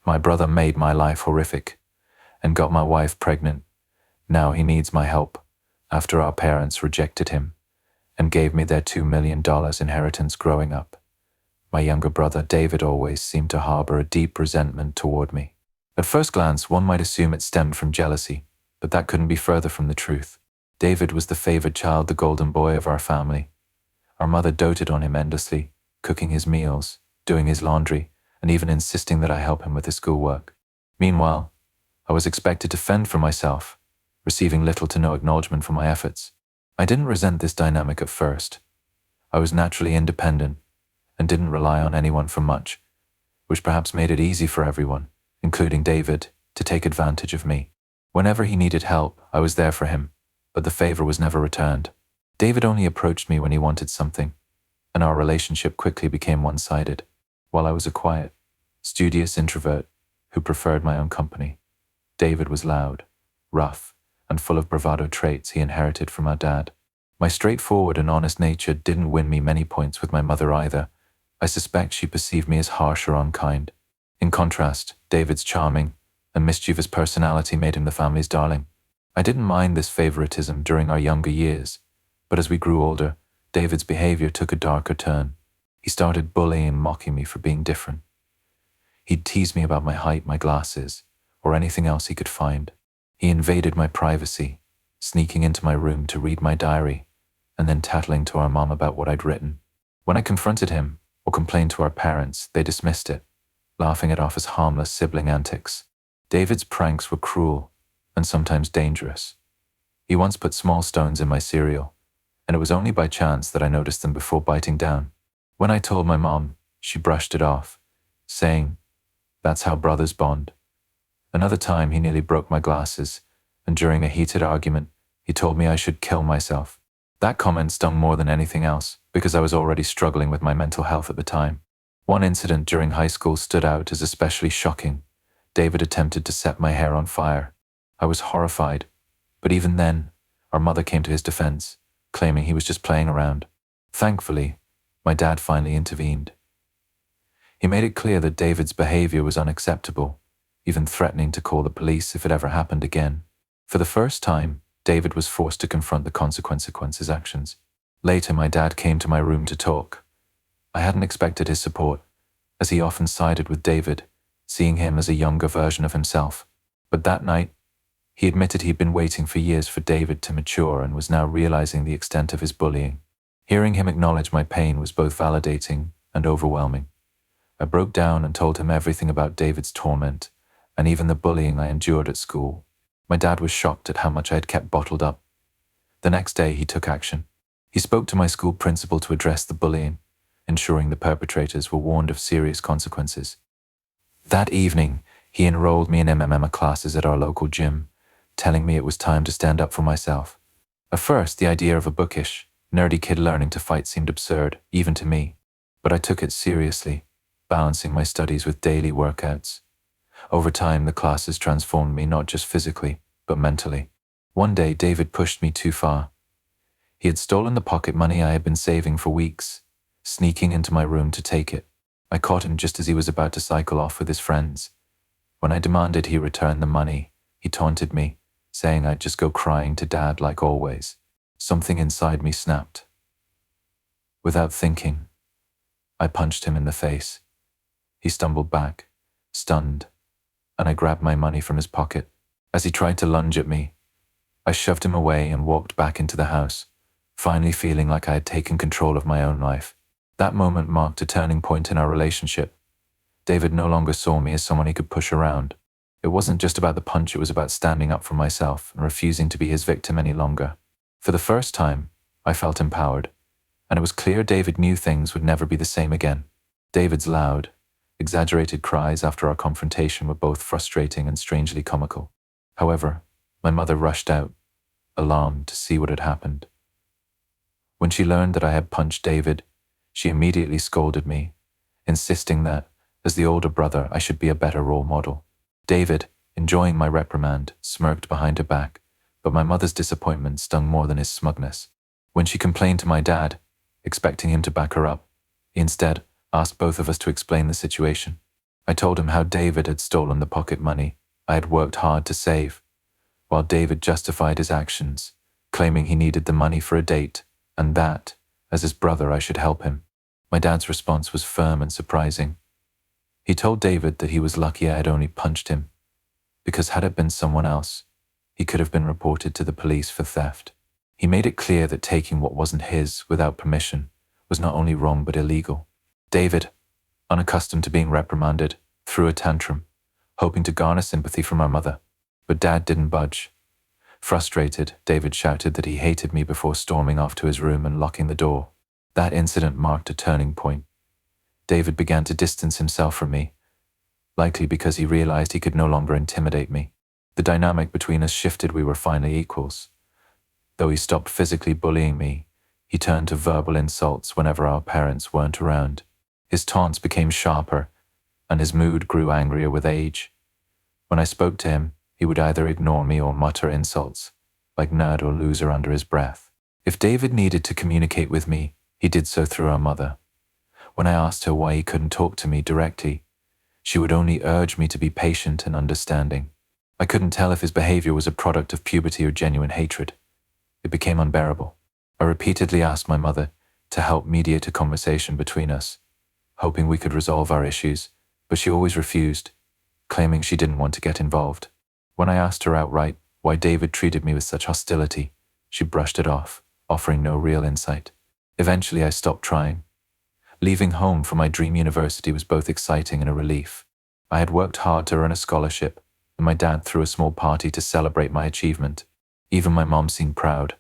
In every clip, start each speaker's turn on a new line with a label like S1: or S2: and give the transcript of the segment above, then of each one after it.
S1: My brother made my life horrific and got my wife pregnant. Now he needs my help after our parents rejected him and gave me their $2 million inheritance growing up. My younger brother, David, always seemed to harbor a deep resentment toward me. At first glance, one might assume it stemmed from jealousy, but that couldn't be further from the truth. David was the favored child, the golden boy of our family. Our mother doted on him endlessly, cooking his meals, doing his laundry, and even insisting that I help him with his schoolwork. Meanwhile, I was expected to fend for myself, receiving little to no acknowledgement for my efforts. I didn't resent this dynamic at first. I was naturally independent and didn't rely on anyone for much, which perhaps made it easy for everyone, including David, to take advantage of me. Whenever he needed help, I was there for him, but the favor was never returned. David only approached me when he wanted something, and our relationship quickly became one-sided. While I was a quiet, studious introvert who preferred my own company, David was loud, rough, and full of bravado traits he inherited from our dad. My straightforward and honest nature didn't win me many points with my mother either. I suspect she perceived me as harsh or unkind. In contrast, David's charming and mischievous personality made him the family's darling. I didn't mind this favoritism during our younger years, but as we grew older, David's behavior took a darker turn. He started bullying and mocking me for being different. He'd tease me about my height, my glasses, or anything else he could find. He invaded my privacy, sneaking into my room to read my diary, and then tattling to our mom about what I'd written. When I confronted him or complained to our parents, they dismissed it, laughing it off as harmless sibling antics. David's pranks were cruel and sometimes dangerous. He once put small stones in my cereal, and it was only by chance that I noticed them before biting down. When I told my mom, she brushed it off, saying, "That's how brothers bond." Another time he nearly broke my glasses, and during a heated argument, he told me I should kill myself. That comment stung more than anything else, because I was already struggling with my mental health at the time. One incident during high school stood out as especially shocking. David attempted to set my hair on fire. I was horrified, but even then, our mother came to his defense, claiming he was just playing around. Thankfully, my dad finally intervened. He made it clear that David's behavior was unacceptable, even threatening to call the police if it ever happened again. For the first time, David was forced to confront the consequences of his actions. Later, my dad came to my room to talk. I hadn't expected his support, as he often sided with David, seeing him as a younger version of himself. But that night, he admitted he'd been waiting for years for David to mature and was now realizing the extent of his bullying. Hearing him acknowledge my pain was both validating and overwhelming. I broke down and told him everything about David's torment and even the bullying I endured at school. My dad was shocked at how much I had kept bottled up. The next day, he took action. He spoke to my school principal to address the bullying, ensuring the perpetrators were warned of serious consequences. That evening, he enrolled me in MMA classes at our local gym, telling me it was time to stand up for myself. At first, the idea of a bookish, nerdy kid learning to fight seemed absurd, even to me, but I took it seriously, balancing my studies with daily workouts. Over time, the classes transformed me not just physically, but mentally. One day, David pushed me too far. He had stolen the pocket money I had been saving for weeks, sneaking into my room to take it. I caught him just as he was about to cycle off with his friends. When I demanded he return the money, he taunted me, saying I'd just go crying to Dad like always. Something inside me snapped. Without thinking, I punched him in the face. He stumbled back, stunned, and I grabbed my money from his pocket. As he tried to lunge at me, I shoved him away and walked back into the house, finally feeling like I had taken control of my own life. That moment marked a turning point in our relationship. David no longer saw me as someone he could push around. It wasn't just about the punch, it was about standing up for myself and refusing to be his victim any longer. For the first time, I felt empowered, and it was clear David knew things would never be the same again. David's loud, exaggerated cries after our confrontation were both frustrating and strangely comical. However, my mother rushed out, alarmed to see what had happened. When she learned that I had punched David, she immediately scolded me, insisting that, as the older brother, I should be a better role model. David, enjoying my reprimand, smirked behind her back, but my mother's disappointment stung more than his smugness. When she complained to my dad, expecting him to back her up, he instead asked both of us to explain the situation. I told him how David had stolen the pocket money I had worked hard to save, while David justified his actions, claiming he needed the money for a date, and that, as his brother, I should help him. My dad's response was firm and surprising. He told David that he was lucky I had only punched him, because had it been someone else, he could have been reported to the police for theft. He made it clear that taking what wasn't his without permission was not only wrong but illegal. David, unaccustomed to being reprimanded, threw a tantrum, hoping to garner sympathy from our mother. But Dad didn't budge. Frustrated, David shouted that he hated me before storming off to his room and locking the door. That incident marked a turning point. David began to distance himself from me, likely because he realized he could no longer intimidate me. The dynamic between us shifted. We were finally equals. Though he stopped physically bullying me, he turned to verbal insults whenever our parents weren't around. His taunts became sharper, and his mood grew angrier with age. When I spoke to him, he would either ignore me or mutter insults, like nerd or loser under his breath. If David needed to communicate with me, he did so through our mother. When I asked her why he couldn't talk to me directly, she would only urge me to be patient and understanding. I couldn't tell if his behavior was a product of puberty or genuine hatred. It became unbearable. I repeatedly asked my mother to help mediate a conversation between us, hoping we could resolve our issues, but she always refused, claiming she didn't want to get involved. When I asked her outright why David treated me with such hostility, she brushed it off, offering no real insight. Eventually, I stopped trying. Leaving home for my dream university was both exciting and a relief. I had worked hard to earn a scholarship, and my dad threw a small party to celebrate my achievement. Even my mom seemed proud.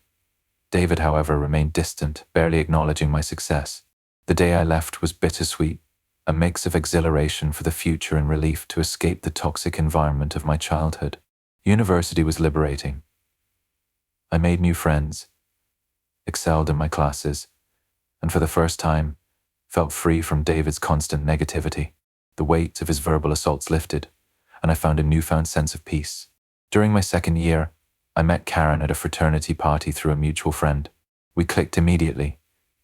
S1: David, however, remained distant, barely acknowledging my success. The day I left was bittersweet, a mix of exhilaration for the future and relief to escape the toxic environment of my childhood. University was liberating. I made new friends, excelled in my classes, and for the first time, felt free from David's constant negativity. The weight of his verbal assaults lifted, and I found a newfound sense of peace. During my second year, I met Karen at a fraternity party through a mutual friend. We clicked immediately.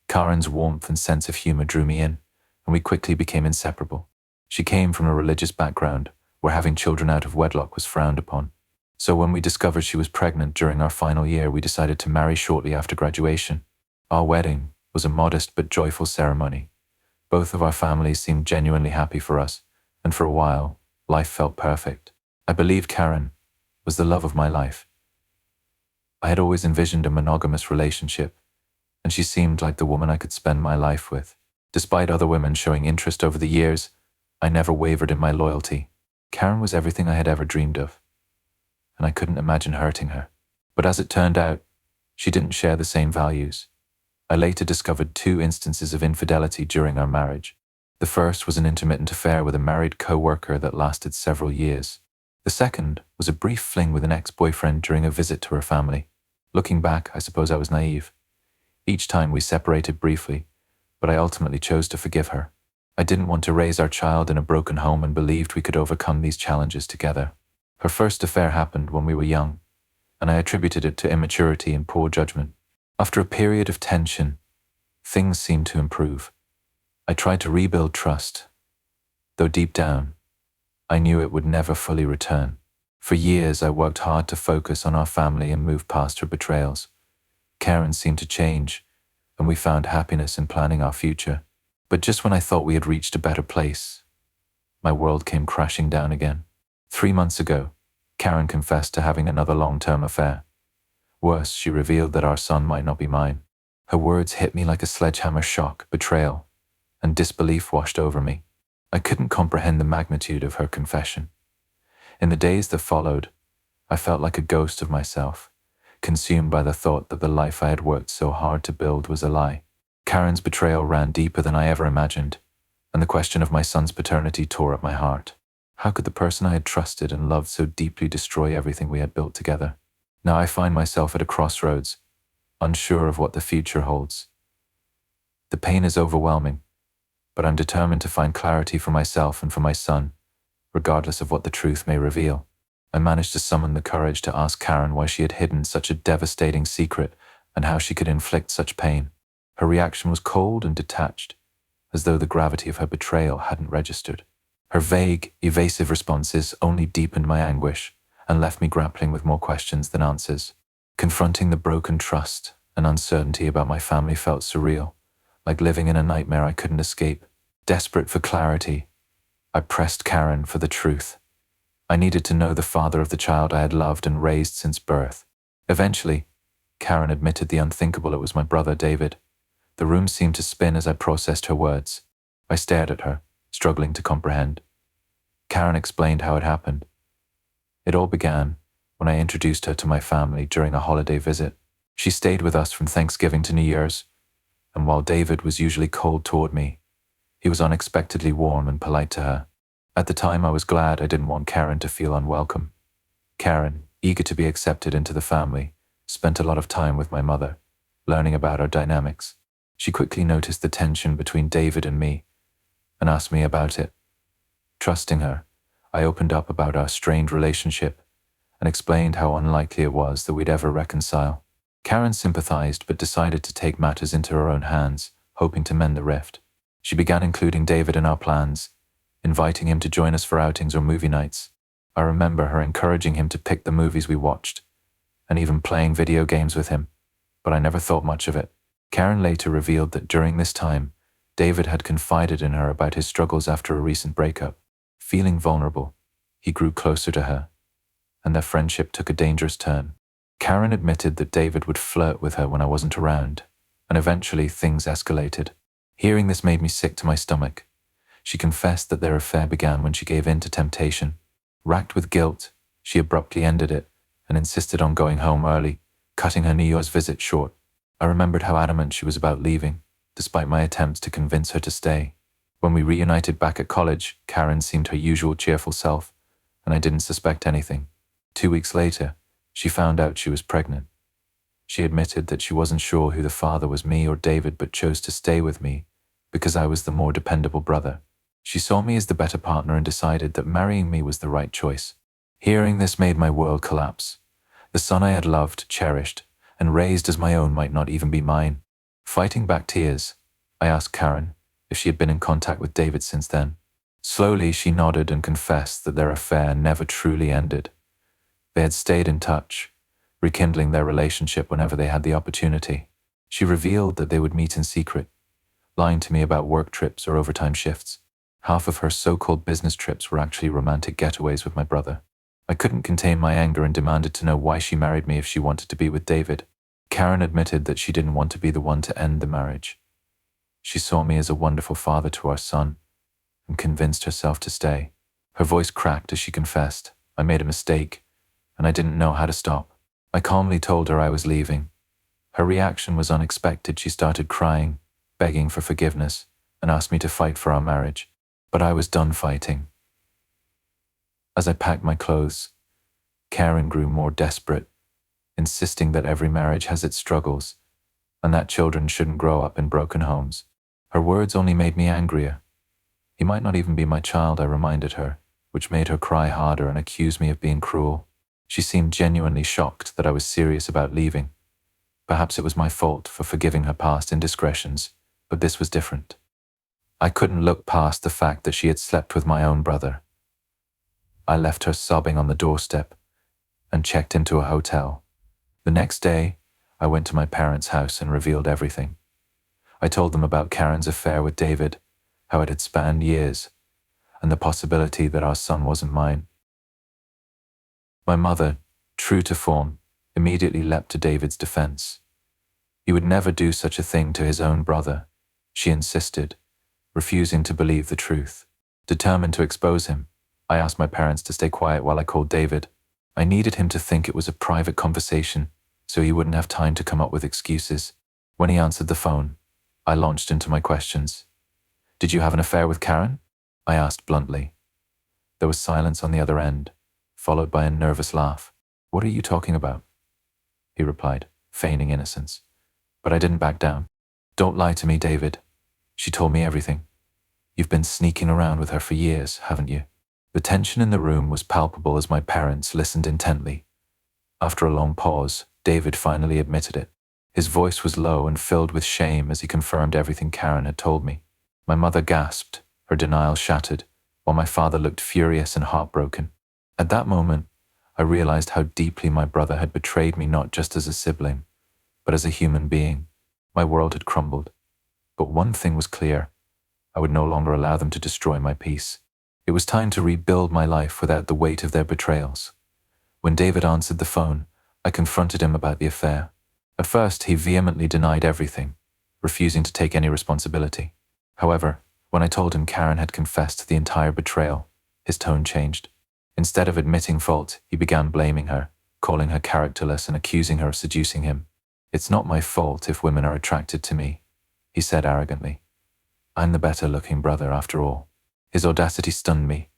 S1: Karen's warmth and sense of humor drew me in, and we quickly became inseparable. She came from a religious background where having children out of wedlock was frowned upon. So when we discovered she was pregnant during our final year, we decided to marry shortly after graduation. Our wedding was a modest but joyful ceremony. Both of our families seemed genuinely happy for us, and for a while, life felt perfect. I believed Karen was the love of my life. I had always envisioned a monogamous relationship, and she seemed like the woman I could spend my life with. Despite other women showing interest over the years, I never wavered in my loyalty. Karen was everything I had ever dreamed of, and I couldn't imagine hurting her. But as it turned out, she didn't share the same values. I later discovered 2 instances of infidelity during our marriage. The first was an intermittent affair with a married co-worker that lasted several years. The second was a brief fling with an ex-boyfriend during a visit to her family. Looking back, I suppose I was naive. Each time we separated briefly, but I ultimately chose to forgive her. I didn't want to raise our child in a broken home and believed we could overcome these challenges together. Her first affair happened when we were young, and I attributed it to immaturity and poor judgment. After a period of tension, things seemed to improve. I tried to rebuild trust, though deep down, I knew it would never fully return. For years, I worked hard to focus on our family and move past her betrayals. Karen seemed to change, and we found happiness in planning our future. But just when I thought we had reached a better place, my world came crashing down again. 3 months ago, Karen confessed to having another long-term affair. Worse, she revealed that our son might not be mine. Her words hit me like a sledgehammer shock. Betrayal and disbelief washed over me. I couldn't comprehend the magnitude of her confession. In the days that followed, I felt like a ghost of myself, consumed by the thought that the life I had worked so hard to build was a lie. Karen's betrayal ran deeper than I ever imagined, and the question of my son's paternity tore at my heart. How could the person I had trusted and loved so deeply destroy everything we had built together? Now I find myself at a crossroads, unsure of what the future holds. The pain is overwhelming, but I'm determined to find clarity for myself and for my son, regardless of what the truth may reveal. I managed to summon the courage to ask Karen why she had hidden such a devastating secret and how she could inflict such pain. Her reaction was cold and detached, as though the gravity of her betrayal hadn't registered. Her vague, evasive responses only deepened my anguish and left me grappling with more questions than answers. Confronting the broken trust and uncertainty about my family felt surreal, like living in a nightmare I couldn't escape. Desperate for clarity, I pressed Karen for the truth. I needed to know the father of the child I had loved and raised since birth. Eventually, Karen admitted the unthinkable. It was my brother, David. The room seemed to spin as I processed her words. I stared at her, struggling to comprehend. Karen explained how it happened. It all began when I introduced her to my family during a holiday visit. She stayed with us from Thanksgiving to New Year's, and while David was usually cold toward me, he was unexpectedly warm and polite to her. At the time, I was glad. I didn't want Karen to feel unwelcome. Karen, eager to be accepted into the family, spent a lot of time with my mother, learning about our dynamics. She quickly noticed the tension between David and me and asked me about it. Trusting her, I opened up about our strained relationship and explained how unlikely it was that we'd ever reconcile. Karen sympathized but decided to take matters into her own hands, hoping to mend the rift. She began including David in our plans, inviting him to join us for outings or movie nights. I remember her encouraging him to pick the movies we watched, and even playing video games with him, but I never thought much of it. Karen later revealed that during this time, David had confided in her about his struggles after a recent breakup. Feeling vulnerable, he grew closer to her, and their friendship took a dangerous turn. Karen admitted that David would flirt with her when I wasn't around, and eventually things escalated. Hearing this made me sick to my stomach. She confessed that their affair began when she gave in to temptation. Racked with guilt, she abruptly ended it and insisted on going home early, cutting her New Year's visit short. I remembered how adamant she was about leaving, despite my attempts to convince her to stay. When we reunited back at college, Karen seemed her usual cheerful self, and I didn't suspect anything. 2 weeks later, she found out she was pregnant. She admitted that she wasn't sure who the father was, me or David, but chose to stay with me because I was the more dependable brother. She saw me as the better partner and decided that marrying me was the right choice. Hearing this made my world collapse. The son I had loved, cherished, and raised as my own might not even be mine. Fighting back tears, I asked Karen if she had been in contact with David since then. Slowly, she nodded and confessed that their affair never truly ended. They had stayed in touch, rekindling their relationship whenever they had the opportunity. She revealed that they would meet in secret, lying to me about work trips or overtime shifts. Half of her so-called business trips were actually romantic getaways with my brother. I couldn't contain my anger and demanded to know why she married me if she wanted to be with David. Karen admitted that she didn't want to be the one to end the marriage. She saw me as a wonderful father to our son and convinced herself to stay. Her voice cracked as she confessed, I made a mistake, and I didn't know how to stop. I calmly told her I was leaving. Her reaction was unexpected. She started crying, begging for forgiveness, and asked me to fight for our marriage. But I was done fighting. As I packed my clothes, Karen grew more desperate, insisting that every marriage has its struggles, and that children shouldn't grow up in broken homes. Her words only made me angrier. He might not even be my child, I reminded her, which made her cry harder and accuse me of being cruel. She seemed genuinely shocked that I was serious about leaving. Perhaps it was my fault for forgiving her past indiscretions, but this was different. I couldn't look past the fact that she had slept with my own brother. I left her sobbing on the doorstep and checked into a hotel. The next day, I went to my parents' house and revealed everything. I told them about Karen's affair with David, how it had spanned years, and the possibility that our son wasn't mine. My mother, true to form, immediately leapt to David's defense. He would never do such a thing to his own brother, she insisted, refusing to believe the truth. Determined to expose him, I asked my parents to stay quiet while I called David. I needed him to think it was a private conversation, so he wouldn't have time to come up with excuses. When he answered the phone, I launched into my questions. "Did you have an affair with Karen?" I asked bluntly. There was silence on the other end, followed by a nervous laugh. "What are you talking about?" he replied, feigning innocence. But I didn't back down. "Don't lie to me, David. She told me everything. You've been sneaking around with her for years, haven't you?" The tension in the room was palpable as my parents listened intently. After a long pause, David finally admitted it. His voice was low and filled with shame as he confirmed everything Karen had told me. My mother gasped, her denial shattered, while my father looked furious and heartbroken. At that moment, I realized how deeply my brother had betrayed me, not just as a sibling, but as a human being. My world had crumbled. But one thing was clear: I would no longer allow them to destroy my peace. It was time to rebuild my life without the weight of their betrayals. When David answered the phone, I confronted him about the affair. At first, he vehemently denied everything, refusing to take any responsibility. However, when I told him Karen had confessed to the entire betrayal, his tone changed. Instead of admitting fault, he began blaming her, calling her characterless and accusing her of seducing him. "It's not my fault if women are attracted to me," he said arrogantly. "I'm the better-looking brother after all." His audacity stunned me.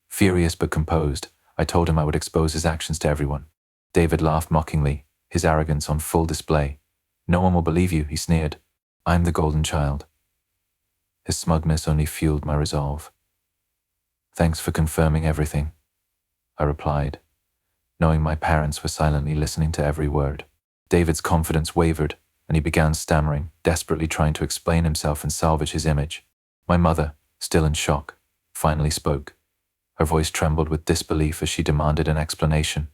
S1: Furious but composed, I told him I would expose his actions to everyone. David laughed mockingly, his arrogance on full display. "No one will believe you," he sneered. "I'm the golden child." His smugness only fueled my resolve. "Thanks for confirming everything," I replied, knowing my parents were silently listening to every word. David's confidence wavered, and he began stammering, desperately trying to explain himself and salvage his image. My mother, still in shock, finally spoke. Her voice trembled with disbelief as she demanded an explanation.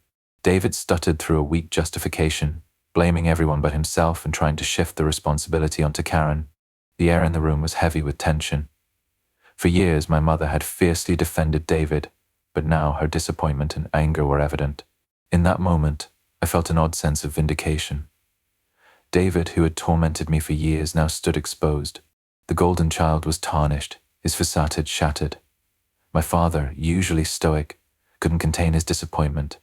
S1: David stuttered through a weak justification, blaming everyone but himself and trying to shift the responsibility onto Karen. The air in the room was heavy with tension. For years, my mother had fiercely defended David, but now her disappointment and anger were evident. In that moment, I felt an odd sense of vindication. David, who had tormented me for years, now stood exposed. The golden child was tarnished, his facade shattered. My father, usually stoic, couldn't contain his disappointment.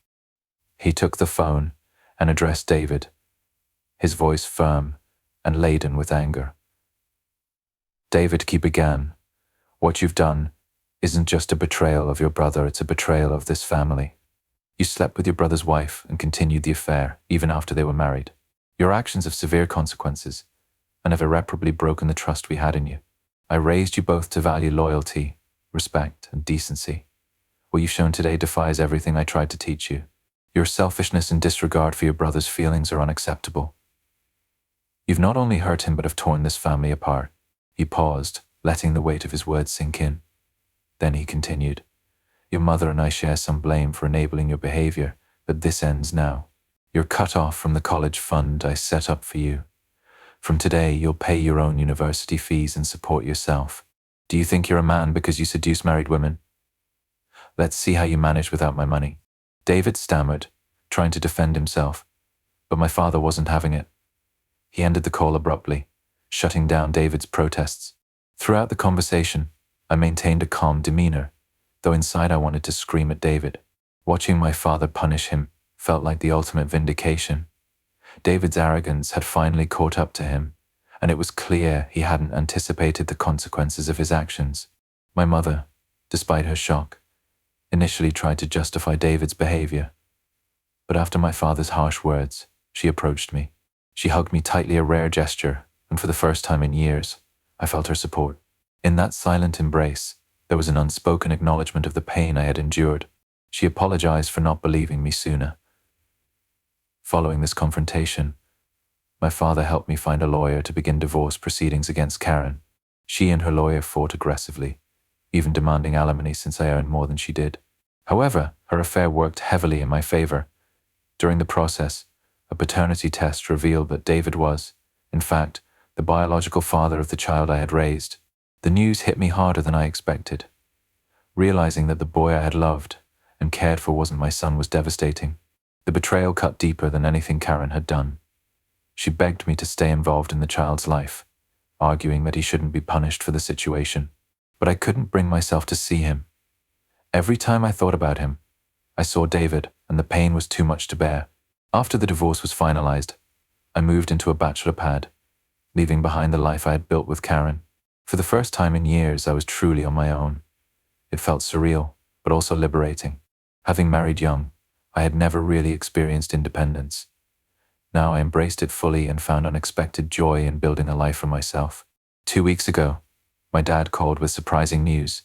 S1: He took the phone and addressed David, his voice firm and laden with anger. "David," he began, "what you've done isn't just a betrayal of your brother, it's a betrayal of this family. You slept with your brother's wife and continued the affair, even after they were married. Your actions have severe consequences and have irreparably broken the trust we had in you. I raised you both to value loyalty, respect, and decency. What you've shown today defies everything I tried to teach you. Your selfishness and disregard for your brother's feelings are unacceptable. You've not only hurt him but have torn this family apart." He paused, letting the weight of his words sink in. Then he continued, "Your mother and I share some blame for enabling your behavior, but this ends now. You're cut off from the college fund I set up for you. From today, you'll pay your own university fees and support yourself. Do you think you're a man because you seduce married women? Let's see how you manage without my money." David stammered, trying to defend himself, but my father wasn't having it. He ended the call abruptly, shutting down David's protests. Throughout the conversation, I maintained a calm demeanor, though inside I wanted to scream at David. Watching my father punish him felt like the ultimate vindication. David's arrogance had finally caught up to him, and it was clear he hadn't anticipated the consequences of his actions. My mother, despite her shock, initially tried to justify David's behavior. But after my father's harsh words, she approached me. She hugged me tightly, a rare gesture, and for the first time in years, I felt her support. In that silent embrace, there was an unspoken acknowledgement of the pain I had endured. She apologized for not believing me sooner. Following this confrontation, my father helped me find a lawyer to begin divorce proceedings against Karen. She and her lawyer fought aggressively, even demanding alimony since I earned more than she did. However, her affair worked heavily in my favor. During the process, a paternity test revealed that David was, in fact, the biological father of the child I had raised. The news hit me harder than I expected. Realizing that the boy I had loved and cared for wasn't my son was devastating. The betrayal cut deeper than anything Karen had done. She begged me to stay involved in the child's life, arguing that he shouldn't be punished for the situation. But I couldn't bring myself to see him. Every time I thought about him, I saw David, and the pain was too much to bear. After the divorce was finalized, I moved into a bachelor pad, leaving behind the life I had built with Karen. For the first time in years, I was truly on my own. It felt surreal, but also liberating. Having married young, I had never really experienced independence. Now I embraced it fully and found unexpected joy in building a life for myself. 2 weeks ago, my dad called with surprising news.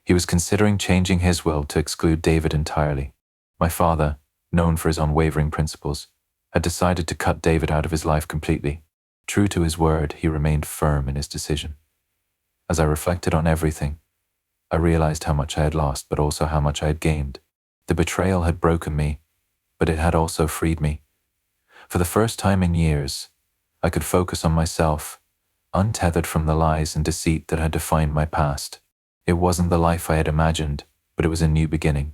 S1: He was considering changing his will to exclude David entirely. My father, known for his unwavering principles, had decided to cut David out of his life completely. True to his word, he remained firm in his decision. As I reflected on everything, I realized how much I had lost, but also how much I had gained. The betrayal had broken me, but it had also freed me. For the first time in years, I could focus on myself, untethered from the lies and deceit that had defined my past. It wasn't the life I had imagined, but it was a new beginning,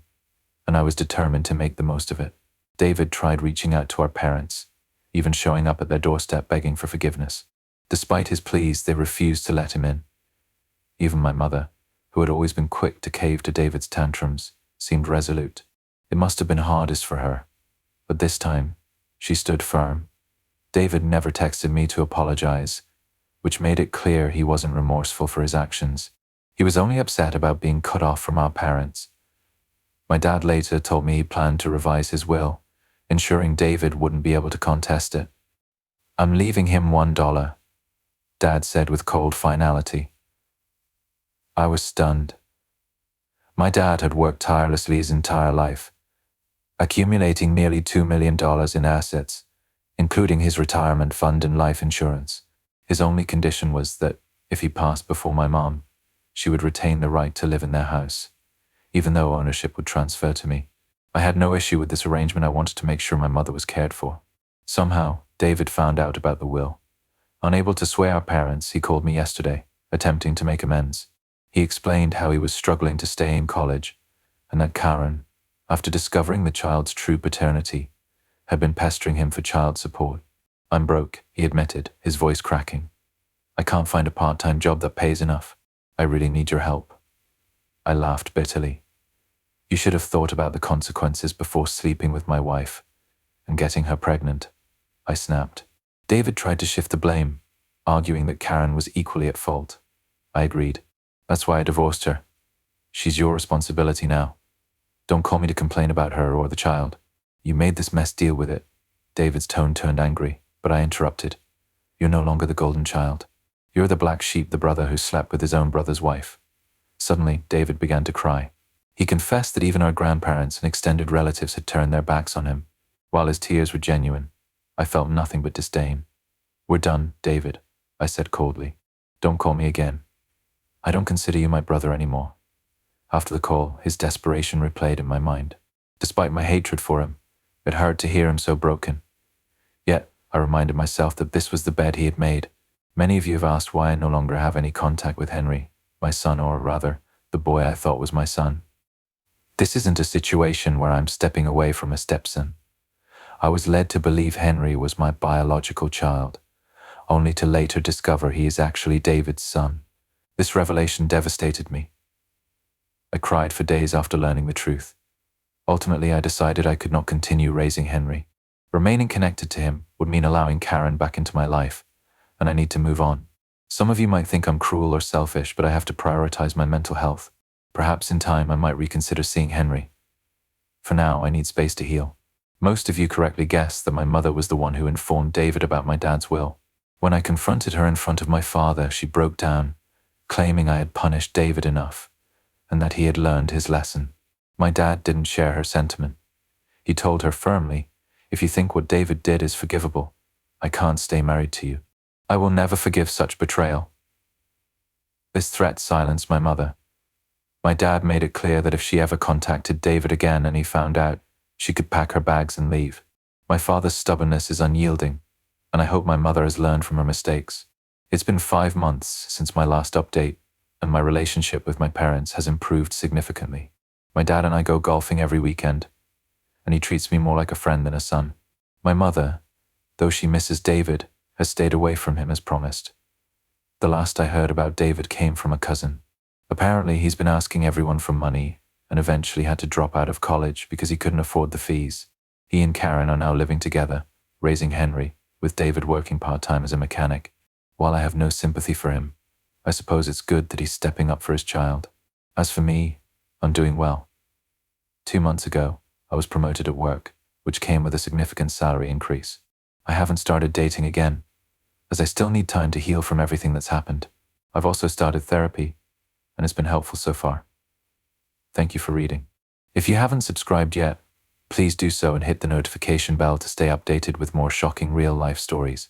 S1: and I was determined to make the most of it. David tried reaching out to our parents, even showing up at their doorstep begging for forgiveness. Despite his pleas, they refused to let him in. Even my mother, who had always been quick to cave to David's tantrums, seemed resolute. It must have been hardest for her, but this time, she stood firm. David never texted me to apologize, which made it clear he wasn't remorseful for his actions. He was only upset about being cut off from our parents. My dad later told me he planned to revise his will, ensuring David wouldn't be able to contest it. "I'm leaving him $1, Dad said with cold finality. I was stunned. My dad had worked tirelessly his entire life, accumulating nearly $2 million in assets, including his retirement fund and life insurance. His only condition was that, if he passed before my mom, she would retain the right to live in their house, even though ownership would transfer to me. I had no issue with this arrangement. I wanted to make sure my mother was cared for. Somehow, David found out about the will. Unable to sway our parents, he called me yesterday, attempting to make amends. He explained how he was struggling to stay in college, and that Karen, after discovering the child's true paternity, had been pestering him for child support. "I'm broke," he admitted, his voice cracking. "I can't find a part-time job that pays enough. I really need your help." I laughed bitterly. "You should have thought about the consequences before sleeping with my wife and getting her pregnant," I snapped. David tried to shift the blame, arguing that Karen was equally at fault. I agreed. "That's why I divorced her. She's your responsibility now. Don't call me to complain about her or the child. You made this mess, deal with it." David's tone turned angry, but I interrupted. "You're no longer the golden child. You're the black sheep, the brother who slept with his own brother's wife." Suddenly, David began to cry. He confessed that even our grandparents and extended relatives had turned their backs on him. While his tears were genuine, I felt nothing but disdain. "We're done, David," I said coldly. "Don't call me again. I don't consider you my brother anymore." After the call, his desperation replayed in my mind. Despite my hatred for him, it hurt to hear him so broken. Yet, I reminded myself that this was the bed he had made. Many of you have asked why I no longer have any contact with Henry, my son, or rather, the boy I thought was my son. This isn't a situation where I'm stepping away from a stepson. I was led to believe Henry was my biological child, only to later discover he is actually David's son. This revelation devastated me. I cried for days after learning the truth. Ultimately, I decided I could not continue raising Henry. Remaining connected to him would mean allowing Karen back into my life, and I need to move on. Some of you might think I'm cruel or selfish, but I have to prioritize my mental health. Perhaps in time I might reconsider seeing Henry. For now, I need space to heal. Most of you correctly guessed that my mother was the one who informed David about my dad's will. When I confronted her in front of my father, she broke down, claiming I had punished David enough, and that he had learned his lesson. My dad didn't share her sentiment. He told her firmly, "If you think what David did is forgivable, I can't stay married to you. I will never forgive such betrayal." This threat silenced my mother. My dad made it clear that if she ever contacted David again and he found out, she could pack her bags and leave. My father's stubbornness is unyielding, and I hope my mother has learned from her mistakes. It's been 5 months since my last update, and my relationship with my parents has improved significantly. My dad and I go golfing every weekend, and he treats me more like a friend than a son. My mother, though she misses David, has stayed away from him as promised. The last I heard about David came from a cousin. Apparently, he's been asking everyone for money and eventually had to drop out of college because he couldn't afford the fees. He and Karen are now living together, raising Henry, with David working part-time as a mechanic. While I have no sympathy for him, I suppose it's good that he's stepping up for his child. As for me, I'm doing well. 2 months ago, I was promoted at work, which came with a significant salary increase. I haven't started dating again, as I still need time to heal from everything that's happened. I've also started therapy, and it's been helpful so far. Thank you for reading. If you haven't subscribed yet, please do so and hit the notification bell to stay updated with more shocking real-life stories.